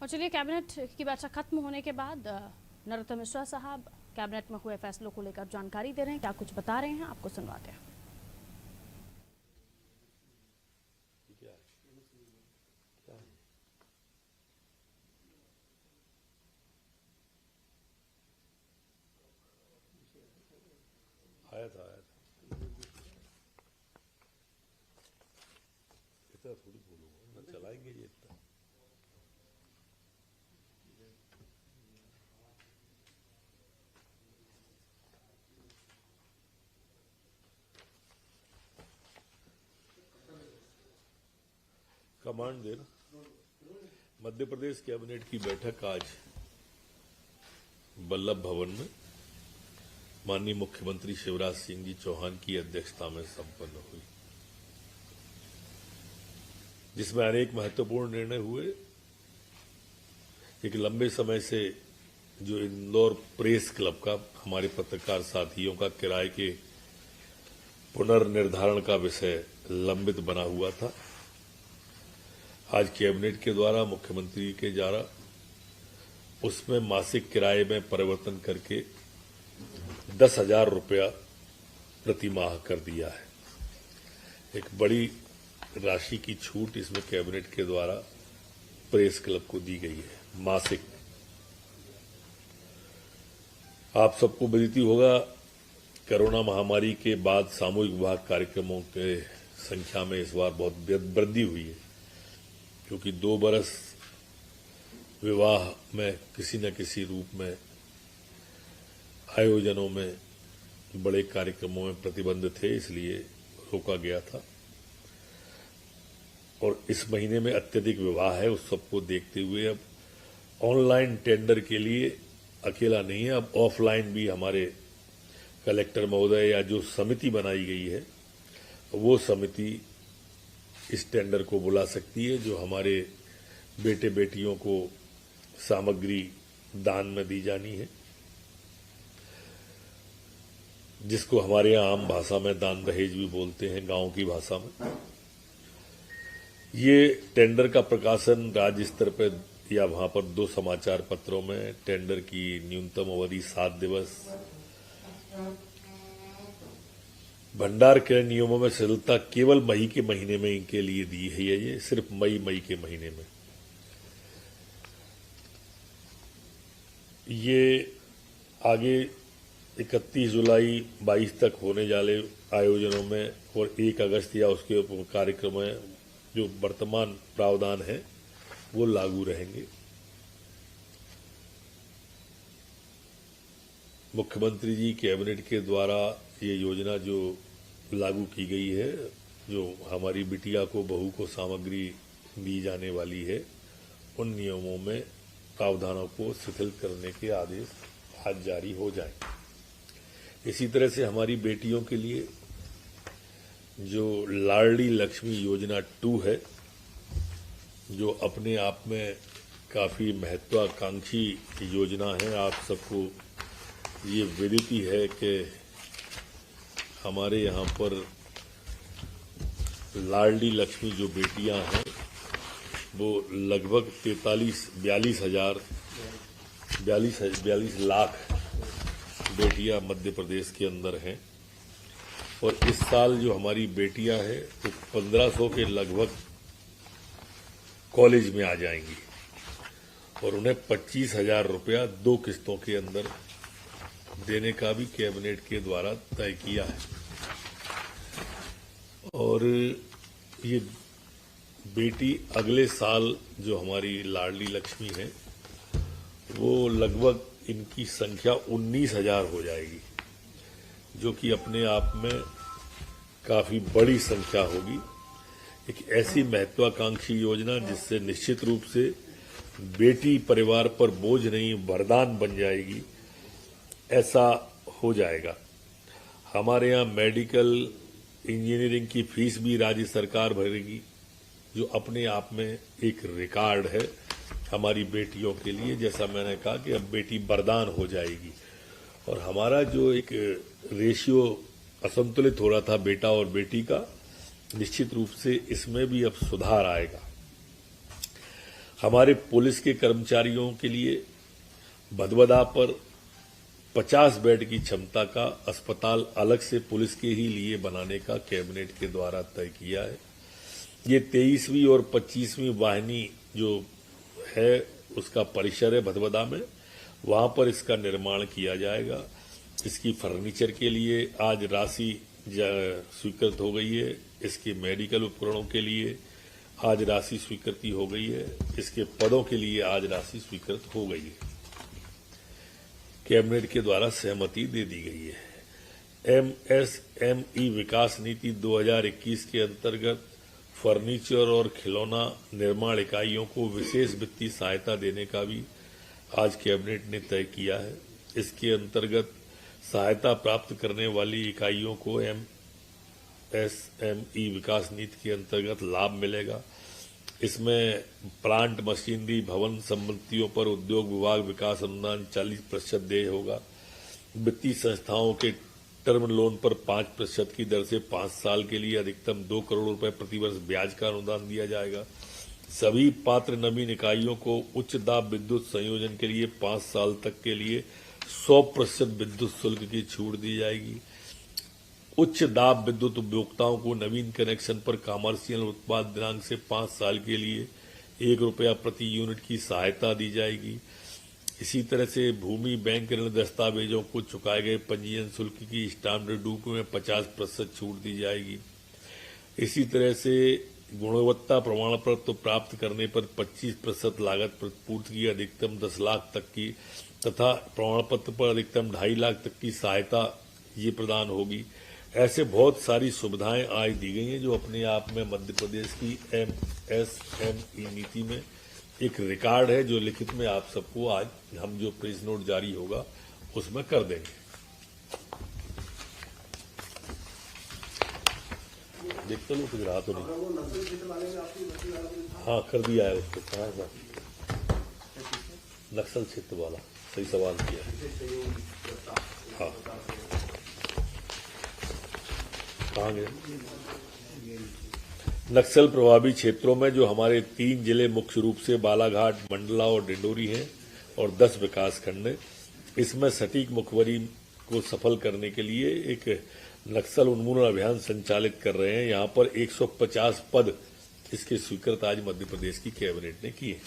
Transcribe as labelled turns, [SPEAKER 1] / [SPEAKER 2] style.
[SPEAKER 1] और चलिए, कैबिनेट की बैठक खत्म होने के बाद नरोत्तम मिश्रा साहब कैबिनेट में हुए फैसलों को लेकर जानकारी दे रहे हैं। क्या कुछ बता रहे हैं, आपको सुनवाते हैं।
[SPEAKER 2] आया था इतना थोड़ी बोलूंगा ना, चलाएंगे ये इतना। कमांड देना। मध्य प्रदेश कैबिनेट की बैठक आज वल्लभ भवन में माननीय मुख्यमंत्री शिवराज सिंह जी चौहान की अध्यक्षता में संपन्न हुई, जिसमें अनेक महत्वपूर्ण निर्णय हुए। एक लंबे समय से जो इंदौर प्रेस क्लब का हमारे पत्रकार साथियों का किराए के पुनर्निर्धारण का विषय लंबित बना हुआ था, आज कैबिनेट के द्वारा मुख्यमंत्री के द्वारा उसमें मासिक किराए में परिवर्तन करके 10,000 रुपया प्रति माह कर दिया है। एक बड़ी राशि की छूट इसमें कैबिनेट के द्वारा प्रेस क्लब को दी गई है मासिक। आप सबको विदित होगा, कोरोना महामारी के बाद सामूहिक विवाह कार्यक्रमों के संख्या में इस बार बहुत वृद्धि हुई है, क्योंकि 2 बरस विवाह में किसी न किसी रूप में आयोजनों में बड़े कार्यक्रमों में प्रतिबंध थे, इसलिए रोका गया था। और इस महीने में अत्यधिक विवाह है, उस सबको देखते हुए अब ऑनलाइन टेंडर के लिए अकेला नहीं है, अब ऑफलाइन भी हमारे कलेक्टर महोदय या जो समिति बनाई गई है वो समिति इस टेंडर को बुला सकती है, जो हमारे बेटे बेटियों को सामग्री दान में दी जानी है, जिसको हमारे यहाँ आम भाषा में दान दहेज भी बोलते हैं, गांव की भाषा में। ये टेंडर का प्रकाशन राज्य स्तर पर या वहां पर 2 समाचार पत्रों में टेंडर की न्यूनतम अवधि 7 दिवस, भंडार के नियमों में शिथिलता केवल मई के महीने में इनके लिए दी है। ये सिर्फ मई के महीने में ये आगे 31 जुलाई 22 तक होने वाले आयोजनों में और 1 अगस्त या उसके कार्यक्रम में जो वर्तमान प्रावधान है वो लागू रहेंगे। मुख्यमंत्री जी कैबिनेट के द्वारा ये योजना जो लागू की गई है, जो हमारी बिटिया को बहू को सामग्री दी जाने वाली है, उन नियमों में प्रावधानों को शिथिल करने के आदेश आज जारी हो जाए। इसी तरह से हमारी बेटियों के लिए जो लाडली लक्ष्मी योजना 2 है, जो अपने आप में काफी महत्वाकांक्षी योजना है। आप सबको ये विदित है कि हमारे यहाँ पर लाडली लक्ष्मी जो बेटियां हैं वो लगभग 42 लाख बेटियां मध्य प्रदेश के अंदर हैं, और इस साल जो हमारी बेटियां हैं तो 1500 के लगभग कॉलेज में आ जाएंगी, और उन्हें 25,000 रुपया 2 किस्तों के अंदर देने का भी कैबिनेट के द्वारा तय किया है। और ये बेटी अगले साल जो हमारी लाडली लक्ष्मी है वो लगभग इनकी संख्या 19,000 हो जाएगी, जो कि अपने आप में काफी बड़ी संख्या होगी। एक ऐसी महत्वाकांक्षी योजना जिससे निश्चित रूप से बेटी परिवार पर बोझ नहीं वरदान बन जाएगी, ऐसा हो जाएगा। हमारे यहाँ मेडिकल इंजीनियरिंग की फीस भी राज्य सरकार भरेगी, जो अपने आप में एक रिकॉर्ड है हमारी बेटियों के लिए। जैसा मैंने कहा कि अब बेटी वरदान हो जाएगी, और हमारा जो एक रेशियो असंतुलित हो रहा था बेटा और बेटी का, निश्चित रूप से इसमें भी अब सुधार आएगा। हमारे पुलिस के कर्मचारियों के लिए भदभदा पर 50 बेड की क्षमता का अस्पताल अलग से पुलिस के ही लिए बनाने का कैबिनेट के द्वारा तय किया है। ये 23वीं और 25वीं वाहिनी जो है उसका परिसर है भदभदा में, वहां पर इसका निर्माण किया जाएगा। इसकी फर्नीचर के लिए आज राशि स्वीकृत हो गई है। इसके मेडिकल उपकरणों के लिए आज राशि स्वीकृति हो गई है। इसके पदों के लिए आज राशि स्वीकृत हो गई है। कैबिनेट के द्वारा सहमति दे दी गई है। एमएसएमई विकास नीति 2021 के अंतर्गत फर्नीचर और खिलौना निर्माण इकाइयों को विशेष वित्तीय सहायता देने का भी आज कैबिनेट ने तय किया है। इसके अंतर्गत सहायता प्राप्त करने वाली इकाइयों को एमएसएमई विकास नीति के अंतर्गत लाभ मिलेगा। इसमें प्लांट, मशीनरी, भवन संपत्तियों पर उद्योग विभाग विकास अनुदान 40% देय होगा। वित्तीय संस्थाओं के टर्म लोन पर 5% की दर से 5 साल के लिए अधिकतम 2 करोड़ रुपए प्रतिवर्ष ब्याज का अनुदान दिया जाएगा। सभी पात्र नवीन इकाइयों को उच्च दाब विद्युत संयोजन के लिए 5 साल तक के लिए 100% विद्युत शुल्क की छूट दी जाएगी। उच्च दाब विद्युत उपभोक्ताओं को नवीन कनेक्शन पर कमर्शियल उत्पाद दिनांक से 5 साल के लिए ₹1 प्रति यूनिट की सहायता दी जाएगी। इसी तरह से भूमि बैंक ऋण दस्तावेजों को चुकाए गए पंजीयन शुल्क की स्टाम्प ड्यूटी में 50% छूट दी जाएगी। इसी तरह से गुणवत्ता प्रमाण पत्र प्राप्त करने पर 25% लागत प्रतिपूर्ति की अधिकतम 10 लाख तक की तथा प्रमाण पत्र पर अधिकतम 2.5 लाख तक की सहायता ये प्रदान होगी। ऐसे बहुत सारी सुविधाएं आज दी गई हैं जो अपने आप में मध्य प्रदेश की एमएसएमई नीति में एक रिकॉर्ड है, जो लिखित में आप सबको आज हम जो प्रेस नोट जारी होगा उसमें कर देंगे। देखते लो कुछ रहा तो नहीं। हाँ, कर दिया है उसको। कहाँ था नक्सल क्षेत्र वाला? सही सवाल किया। हाँ, कहाँ गए? नक्सल प्रभावित क्षेत्रों में जो हमारे 3 जिले मुख्य रूप से बालाघाट, मंडला और डिंडोरी हैं और 10 विकास खंड हैं, इसमें सटीक मुखबरी को सफल करने के लिए एक नक्सल उन्मूलन अभियान संचालित कर रहे हैं। यहाँ पर 150 पद इसके स्वीकृत आज मध्य प्रदेश की कैबिनेट ने किए।